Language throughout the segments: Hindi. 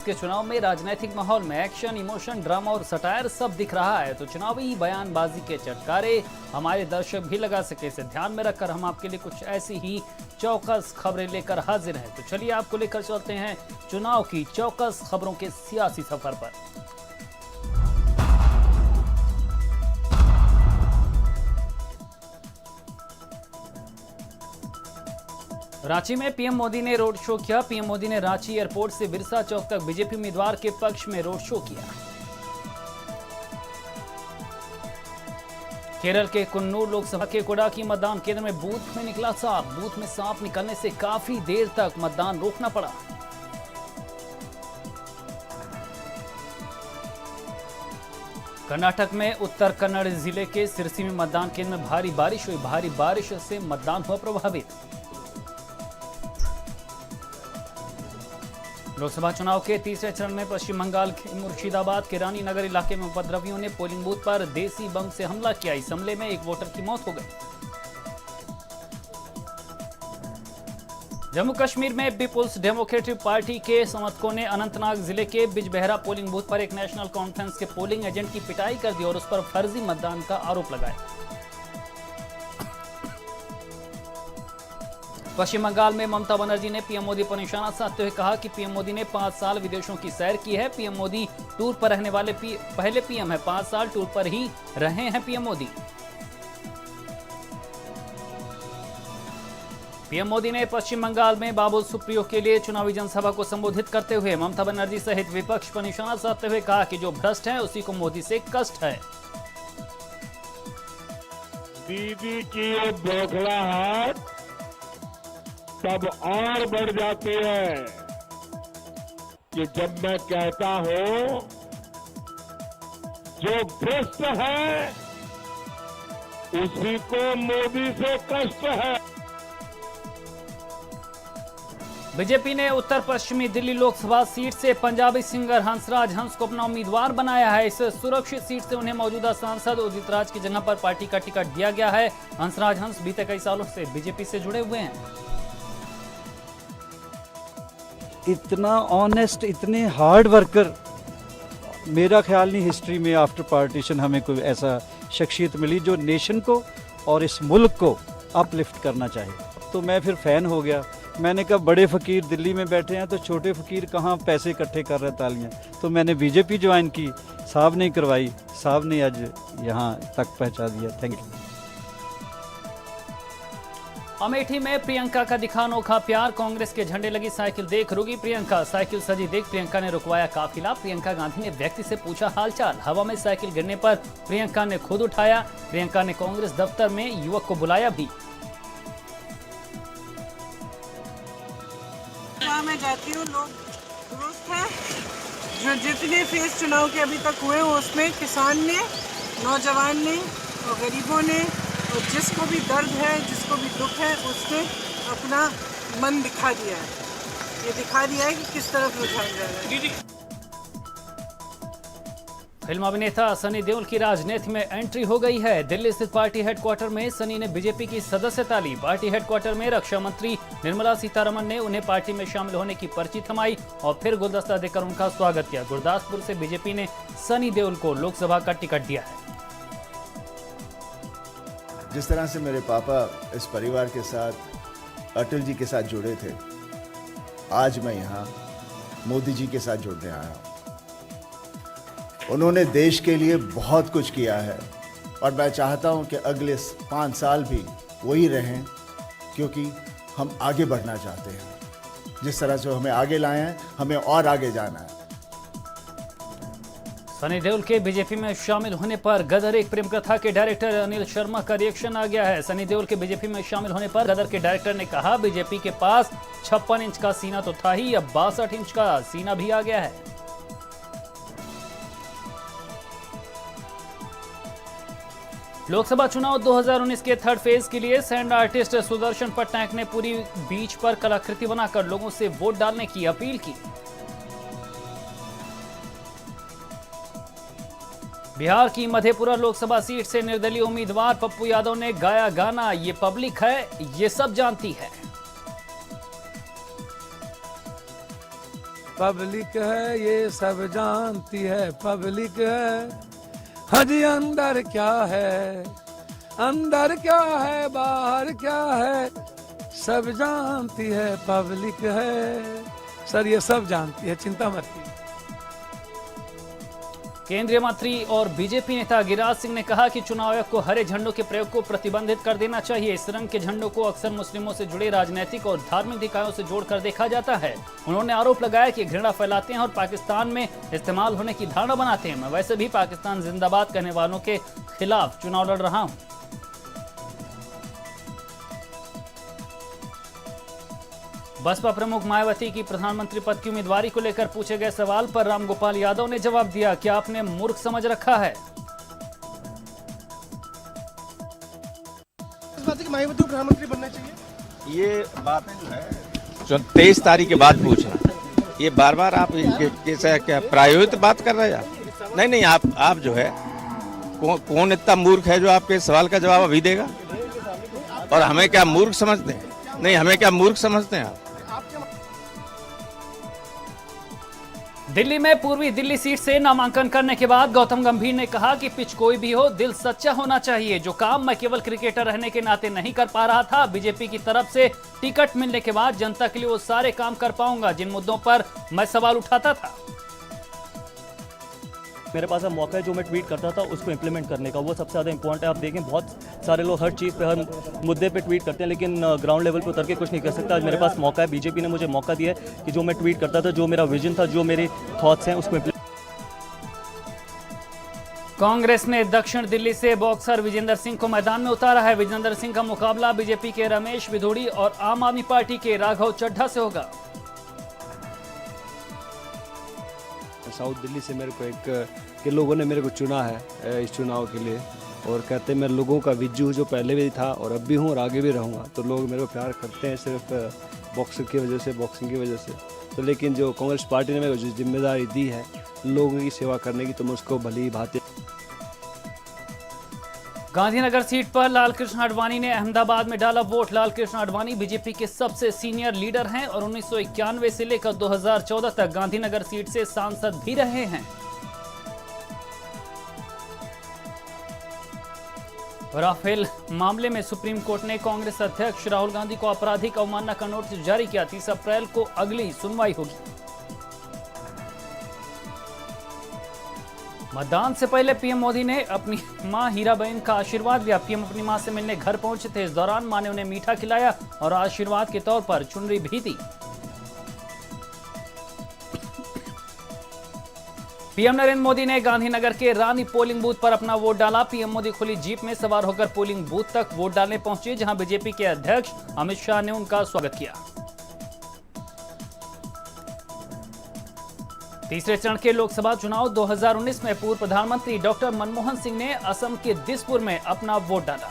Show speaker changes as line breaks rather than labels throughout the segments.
के चुनाव में राजनीतिक माहौल में एक्शन, इमोशन, ड्रामा और सटायर सब दिख रहा है। तो चुनावी बयानबाजी के चटकारे हमारे दर्शक भी लगा सके, इसे ध्यान में रखकर हम आपके लिए कुछ ऐसी ही चौकस खबरें लेकर हाजिर हैं। तो चलिए आपको लेकर चलते हैं चुनाव की चौकस खबरों के सियासी सफर पर। रांची में पीएम मोदी ने रोड शो किया। पीएम मोदी ने रांची एयरपोर्ट से बिरसा चौक तक बीजेपी उम्मीदवार के पक्ष में रोड शो किया। केरल के कुन्नूर लोकसभा के कोडाकी मतदान केंद्र में बूथ में निकला सांप। बूथ में सांप निकलने से काफी देर तक मतदान रोकना पड़ा। कर्नाटक में उत्तर कन्नड़ जिले के सिरसी में मतदान केंद्र में भारी बारिश हुई। भारी बारिश से मतदान हुआ प्रभावित। लोकसभा चुनाव के तीसरे चरण में पश्चिम बंगाल के मुर्शिदाबाद के रानी नगर इलाके में उपद्रवियों ने पोलिंग बूथ पर देसी बम से हमला किया। इस हमले में एक वोटर की मौत हो गई। जम्मू कश्मीर में पीपुल्स डेमोक्रेटिक पार्टी के समर्थकों ने अनंतनाग जिले के बिजबेहरा पोलिंग बूथ पर एक नेशनल कॉन्फ्रेंस के पोलिंग एजेंट की पिटाई कर दी और उस पर फर्जी मतदान का आरोप लगाया। पश्चिम बंगाल में ममता बनर्जी ने पीएम मोदी पर निशाना साधते हुए कहा कि पीएम मोदी ने 5 साल विदेशों की सैर की है। पीएम मोदी टूर पर रहने वाले पहले पीएम है। 5 साल टूर पर ही रहे हैं पीएम मोदी। पीएम मोदी ने पश्चिम बंगाल में बाबुल सुप्रियो के लिए चुनावी जनसभा को संबोधित करते हुए ममता बनर्जी सहित विपक्ष पर निशाना साधते हुए कहा कि जो भ्रष्ट है उसी को मोदी से कष्ट है।
दीदी की ये बौखलाहट तब और बढ़ जाती है कि जब मैं कहता हूं जो भ्रष्ट है उसी को मोदी से कष्ट है।
बीजेपी ने उत्तर पश्चिमी दिल्ली लोकसभा सीट से पंजाबी सिंगर हंसराज हंस को अपना उम्मीदवार बनाया है। इस सुरक्षित सीट से उन्हें मौजूदा सांसद उदित राज की जगह पर पार्टी का टिकट दिया गया है। हंसराज हंस बीते कई सालों से बीजेपी से जुड़े हुए हैं।
इतना ऑनेस्ट, इतने हार्ड वर्कर मेरा ख्याल नहीं हिस्ट्री में आफ्टर पार्टीशन हमें कोई ऐसा शख्सियत मिली जो नेशन को और इस मुल्क को अपलिफ्ट करना चाहे। तो मैं फिर फ़ैन हो गया। मैंने कहा बड़े फ़कीर दिल्ली में बैठे हैं तो छोटे फ़कीर कहाँ पैसे इकट्ठे कर रहे तालियाँ। तो मैंने बीजेपी ज्वाइन की। साहब ने करवाई, साहब ने आज यहाँ तक पहुँचा दिया। Thank you.
अमेठी में प्रियंका का दिखा अनोखा प्यार। कांग्रेस के झंडे लगी साइकिल देख रुकी प्रियंका। साइकिल सजी देख प्रियंका ने रुकवाया काफिला। प्रियंका गांधी ने व्यक्ति से पूछा हालचाल। हवा में साइकिल गिरने पर प्रियंका ने खुद उठाया। प्रियंका ने कांग्रेस दफ्तर में युवक को बुलाया भी।
मैं जाती हूँ, लोग दुरुस्त हैं। जो जितने फेस चुनाव के अभी तक हुए उसमें किसान ने, नौजवान ने और गरीबों ने और जिसको भी दर्द है, जिसको भी दुख है, उसने अपना मन दिखा दिया है। ये दिखा दिया है कि किस तरफ रुझान जा रहा है।
फिल्म अभिनेता सनी देओल की राजनीति में एंट्री हो गई है। दिल्ली स्थित पार्टी हेडक्वार्टर में सनी ने बीजेपी की सदस्यता ली। पार्टी हेडक्वार्टर में रक्षा मंत्री निर्मला सीतारमण ने उन्हें पार्टी में शामिल होने की पर्ची थमाई और फिर गुलदस्ता देकर उनका स्वागत किया। गुरदासपुर से बीजेपी ने सनी देओल को लोकसभा का टिकट दिया है।
जिस तरह से मेरे पापा इस परिवार के साथ, अटल जी के साथ जुड़े थे, आज मैं यहाँ मोदी जी के साथ जुड़ने आया हूँ। उन्होंने देश के लिए बहुत कुछ किया है और मैं चाहता हूँ कि अगले 5 साल भी वही रहें, क्योंकि हम आगे बढ़ना चाहते हैं। जिस तरह से हमें आगे लाए हैं, हमें और आगे जाना है।
सनी देओल के बीजेपी में शामिल होने पर गदर एक प्रेम कथा के डायरेक्टर अनिल शर्मा का रिएक्शन आ गया है। सनी देओल के बीजेपी में शामिल होने पर गदर के डायरेक्टर ने कहा, बीजेपी के पास 56 इंच का सीना तो था ही, अब 62 इंच का सीना भी आ गया है। लोकसभा चुनाव 2019 के थर्ड फेज के लिए सैंड आर्टिस्ट सुदर्शन पटनायक ने पूरी बीच पर कलाकृति बनाकर लोगों से वोट डालने की अपील की। बिहार की मधेपुरा लोकसभा सीट से निर्दलीय उम्मीदवार पप्पू यादव ने गाया गाना, ये पब्लिक है, ये सब जानती है।
पब्लिक है ये सब जानती है, पब्लिक है। हजी अंदर क्या है, अंदर क्या है, बाहर क्या है, सब जानती है, पब्लिक है। सर ये सब जानती है, चिंता मत कीजिए।
केंद्रीय मंत्री और बीजेपी नेता गिरिराज सिंह ने कहा कि चुनाव आयोग को हरे झंडों के प्रयोग को प्रतिबंधित कर देना चाहिए। इस रंग के झंडों को अक्सर मुस्लिमों से जुड़े राजनीतिक और धार्मिक निकायों से जोड़कर देखा जाता है। उन्होंने आरोप लगाया कि घृणा फैलाते हैं और पाकिस्तान में इस्तेमाल होने की धारणा बनाते हैं। मैं वैसे भी पाकिस्तान जिंदाबाद कहने वालों के खिलाफ चुनाव लड़ रहा हूँ। बसपा प्रमुख मायावती की प्रधानमंत्री पद की उम्मीदवारी को लेकर पूछे गए सवाल पर रामगोपाल यादव ने जवाब दिया, क्या आपने मूर्ख समझ रखा है?
इस बात की मायावती को प्रधानमंत्री बनना चाहिए,
ये बातें जो है 23 तारीख के बाद पूछना, ये बार बार आप जैसे क्या प्रायोजित बात कर रहे हैं आप? नहीं, आप जो है कौन इतना मूर्ख है जो आपके सवाल का जवाब अभी देगा? और हमें क्या मूर्ख समझते हैं? नहीं, हमें क्या मूर्ख समझते हैं आप?
दिल्ली में पूर्वी दिल्ली सीट से नामांकन करने के बाद गौतम गंभीर ने कहा कि पिच कोई भी हो, दिल सच्चा होना चाहिए। जो काम मैं केवल क्रिकेटर रहने के नाते नहीं कर पा रहा था, बीजेपी की तरफ से टिकट मिलने के बाद जनता के लिए वो सारे काम कर पाऊंगा जिन मुद्दों पर मैं सवाल उठाता था।
मेरे पास अब मौका है, जो मैं ट्वीट करता था उसको इम्प्लीमेंट करने का, वो सबसे ज़्यादा इंपॉर्टेंट है। आप देखें बहुत सारे लोग हर चीज़ पे, हर मुद्दे पे ट्वीट करते हैं, लेकिन ग्राउंड लेवल पे उतर के कुछ नहीं कर सकता। आज मेरे पास मौका है, बीजेपी ने मुझे मौका दिया है कि जो मैं ट्वीट करता था, जो मेरा विजन था, जो मेरे थॉट्स हैं, उसको
कांग्रेस ने दक्षिण दिल्ली से बॉक्सर विजेंद्र सिंह को मैदान में उतारा है। विजेंद्र सिंह का मुकाबला बीजेपी के रमेश विधोड़ी और आम आदमी पार्टी के राघव चड्ढा से होगा।
साउथ दिल्ली से मेरे को के लोगों ने मेरे को चुना है इस चुनाव के लिए, और कहते हैं मैं लोगों का विज्जू जो पहले भी था और अब भी हूँ और आगे भी रहूँगा। तो लोग मेरे को प्यार करते हैं सिर्फ बॉक्सिंग की वजह से। तो लेकिन जो कांग्रेस पार्टी ने मेरे को जो जिम्मेदारी दी है लोगों की सेवा करने की, तो मैं उसको भली भांति।
गांधीनगर सीट पर लालकृष्ण आडवाणी ने अहमदाबाद में डाला वोट। लालकृष्ण आडवाणी बीजेपी के सबसे सीनियर लीडर हैं और 1991 से लेकर 2014 तक गांधीनगर सीट से सांसद भी रहे हैं। राफेल मामले में सुप्रीम कोर्ट ने कांग्रेस अध्यक्ष राहुल गांधी को आपराधिक अवमानना का नोटिस जारी किया। 30 अप्रैल को अगली सुनवाई होगी। मतदान से पहले पीएम मोदी ने अपनी मां हीराबेन का आशीर्वाद लिया। पीएम अपनी मां से मिलने घर पहुंचे थे। इस दौरान मां ने उन्हें मीठा खिलाया और आशीर्वाद के तौर पर चुनरी भी दी। पीएम नरेंद्र मोदी ने गांधीनगर के रानी पोलिंग बूथ पर अपना वोट डाला। पीएम मोदी खुली जीप में सवार होकर पोलिंग बूथ तक वोट डालने पहुंचे, जहां बीजेपी के अध्यक्ष अमित शाह ने उनका स्वागत किया। तीसरे चरण के लोकसभा चुनाव 2019 में पूर्व प्रधानमंत्री डॉक्टर मनमोहन सिंह ने असम के दिसपुर में अपना वोट डाला।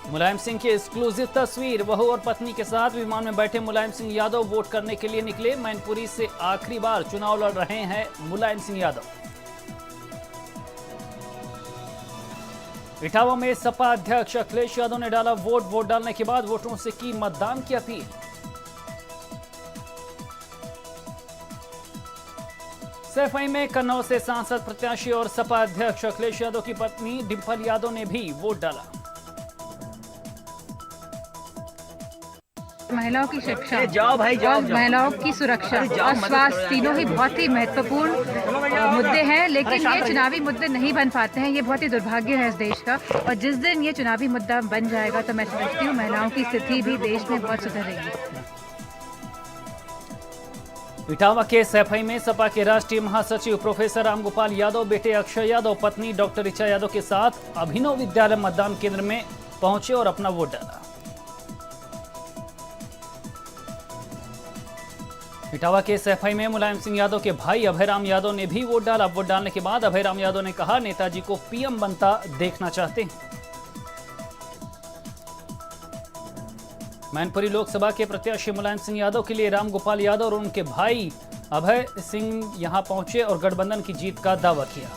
मुलायम सिंह की एक्सक्लूसिव तस्वीर। बहू और पत्नी के साथ विमान में बैठे मुलायम सिंह यादव वोट करने के लिए निकले। मैनपुरी से आखिरी बार चुनाव लड़ रहे हैं मुलायम सिंह यादव। इटावा में सपा अध्यक्ष अखिलेश यादव ने डाला वोट। वोट डालने के बाद वोटरों से की मतदान की अपील। सैफई में कन्नौज से सांसद प्रत्याशी और सपा अध्यक्ष अखिलेश यादव की पत्नी डिंपल यादव ने भी वोट डाला।
महिलाओं की शिक्षा और महिलाओं की सुरक्षा और स्वास्थ्य तीनों ही बहुत ही महत्वपूर्ण मुद्दे हैं, लेकिन ये चुनावी मुद्दे नहीं बन पाते हैं। ये बहुत ही दुर्भाग्य है इस देश का, और जिस दिन ये चुनावी मुद्दा बन जाएगा तो मैं समझती हूँ महिलाओं की स्थिति भी देश में बहुत सुधरेगी।
इटावा के सैफई में सपा के राष्ट्रीय महासचिव प्रोफेसर रामगोपाल यादव बेटे अक्षय यादव पत्नी डॉक्टर ऋचा यादव के साथ अभिनव विद्यालय मतदान केंद्र में पहुंचे और अपना वोट डाला। इटावा के सैफई में मुलायम सिंह यादव के भाई अभयराम यादव ने भी वोट डाला। वोट डालने के बाद अभयराम यादव ने कहा, नेताजी को पीएम बनता देखना चाहते हैं। मैनपुरी लोकसभा के प्रत्याशी मुलायम सिंह यादव के लिए रामगोपाल यादव और उनके भाई अभय सिंह यहां पहुंचे और गठबंधन की जीत का दावा किया।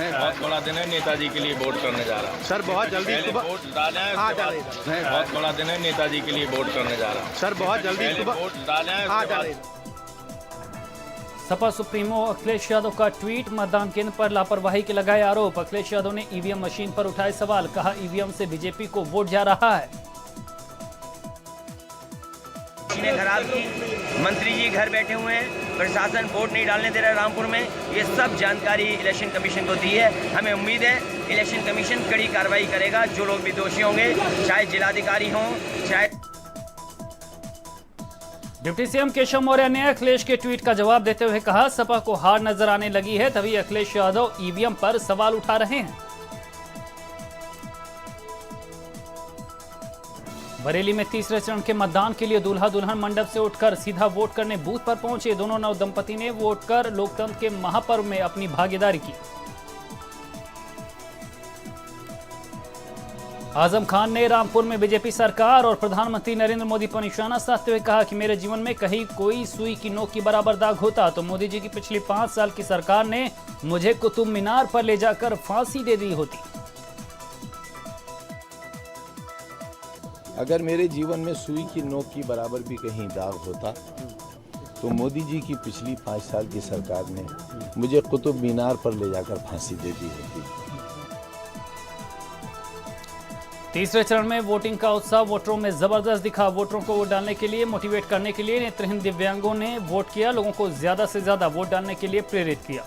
बहुत बड़ा दिन है, नेताजी के लिए वोट करने जा रहा हूँ।
सर बहुत जल्दी सुबह
वोट डाले हैं,
हाँ,
उसके बाद
डालें।
बहुत बड़ा दिन है, नेताजी के लिए वोट करने जा रहा हूँ।
सर बहुत जल्दी सुबह
वोट डाले हैं,
हाँ
उसके बाद
डालें।
सपा सुप्रीमो अखिलेश यादव का ट्वीट, मतदान केंद्र पर लापरवाही के लगाए आरोप। अखिलेश यादव ने ईवीएम मशीन पर उठाए सवाल, कहा ईवीएम से बीजेपी को वोट जा रहा है।
मशीनें खराब की, मंत्री जी घर बैठे हुए हैं, प्रशासन वोट नहीं डालने दे रहा है रामपुर में, ये सब जानकारी इलेक्शन कमीशन को दी है। हमें उम्मीद है इलेक्शन कमीशन कड़ी कार्रवाई करेगा, जो लोग भी दोषी होंगे, चाहे जिलाधिकारी हों, चाहे।
डिप्टी सीएम केशव मौर्य ने अखिलेश के ट्वीट का जवाब देते हुए कहा, सपा को हार नजर आने लगी है, तभी अखिलेश यादव ईवीएम पर सवाल उठा रहे हैं। बरेली में तीसरे चरण के मतदान के लिए दूल्हा दुल्हन मंडप से उठकर सीधा वोट करने बूथ पर पहुंचे। दोनों नव दंपति ने वोट कर लोकतंत्र के महापर्व में अपनी भागीदारी की। आजम खान ने रामपुर में बीजेपी सरकार और प्रधानमंत्री नरेंद्र मोदी पर निशाना साधते हुए कहा कि मेरे जीवन में कहीं कोई सुई की नोक की बराबर दाग होता तो मोदी जी की पिछली 5 साल की सरकार ने मुझे कुतुब मीनार पर ले जाकर फांसी दे दी होती।
अगर मेरे जीवन में सुई की नोक की बराबर भी कहीं दाग होता तो मोदी जी की पिछली 5 साल की सरकार ने मुझे कुतुब मीनार पर ले जाकर फांसी दे दी होती।
तीसरे चरण में वोटिंग का उत्साह वोटरों में जबरदस्त दिखा। वोटरों को वोट डालने के लिए मोटिवेट करने के लिए नेत्रहीन दिव्यांगों ने वोट किया, लोगों को ज्यादा से ज्यादा वोट डालने के लिए प्रेरित किया।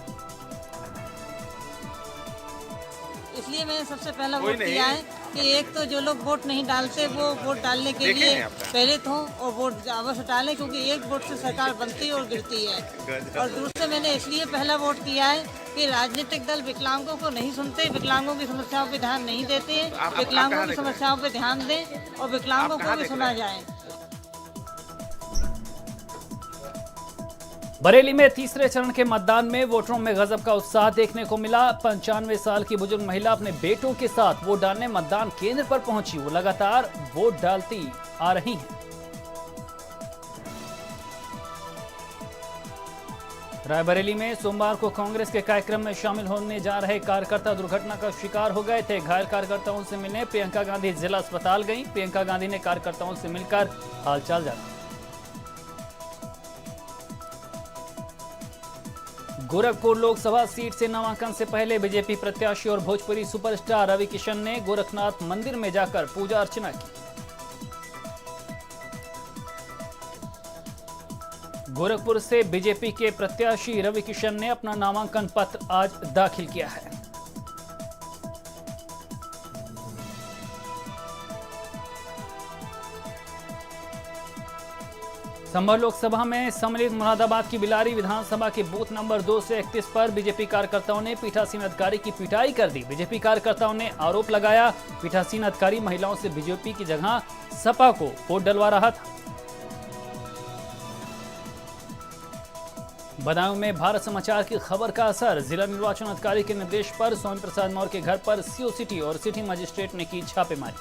इसलिए मैंने सबसे पहला वोट किया है कि एक तो जो लोग वोट नहीं डालते वो वोट डालने के लिए प्रेरित हों और वोट अवश्य डालें, क्योंकि एक वोट से सरकार बनती और गिरती है। और दूसरे मैंने इसलिए पहला वोट किया है कि राजनीतिक दल विकलांगों को नहीं सुनते, विकलांगों की समस्याओं पे ध्यान नहीं देते, विकलांगों की समस्याओं पे ध्यान दें और विकलांगों को भी सुना जाए।
बरेली में तीसरे चरण के मतदान में वोटरों में गजब का उत्साह देखने को मिला। 95 साल की बुजुर्ग महिला अपने बेटों के साथ वोट डालने मतदान केंद्र पर पहुंची। वो लगातार वोट डालती आ रही हैं। रायबरेली में सोमवार को कांग्रेस के कार्यक्रम में शामिल होने जा रहे कार्यकर्ता दुर्घटना का शिकार हो गए थे। घायल कार्यकर्ताओं से मिलने प्रियंका गांधी जिला अस्पताल गईं। प्रियंका गांधी ने कार्यकर्ताओं से मिलकर हालचाल जाना। गोरखपुर लोकसभा सीट से नामांकन से पहले बीजेपी प्रत्याशी और भोजपुरी सुपरस्टार रवि किशन ने गोरखनाथ मंदिर में जाकर पूजा अर्चना की। गोरखपुर से बीजेपी के प्रत्याशी रवि किशन ने अपना नामांकन पत्र आज दाखिल किया है। संभल लोकसभा में सम्मिलित मुरादाबाद की बिलारी विधानसभा के बूथ नंबर 2 से 31 पर बीजेपी कार्यकर्ताओं ने पीठासीन अधिकारी की पिटाई कर दी। बीजेपी कार्यकर्ताओं ने आरोप लगाया पीठासीन अधिकारी महिलाओं से बीजेपी की जगह सपा को वोट डलवा रहा था। बदायूं में भारत समाचार की खबर का असर। जिला निर्वाचन अधिकारी के निर्देश पर स्वामी प्रसाद मौर्य के घर पर सीओ सिटी और सिटी मजिस्ट्रेट ने की छापेमारी।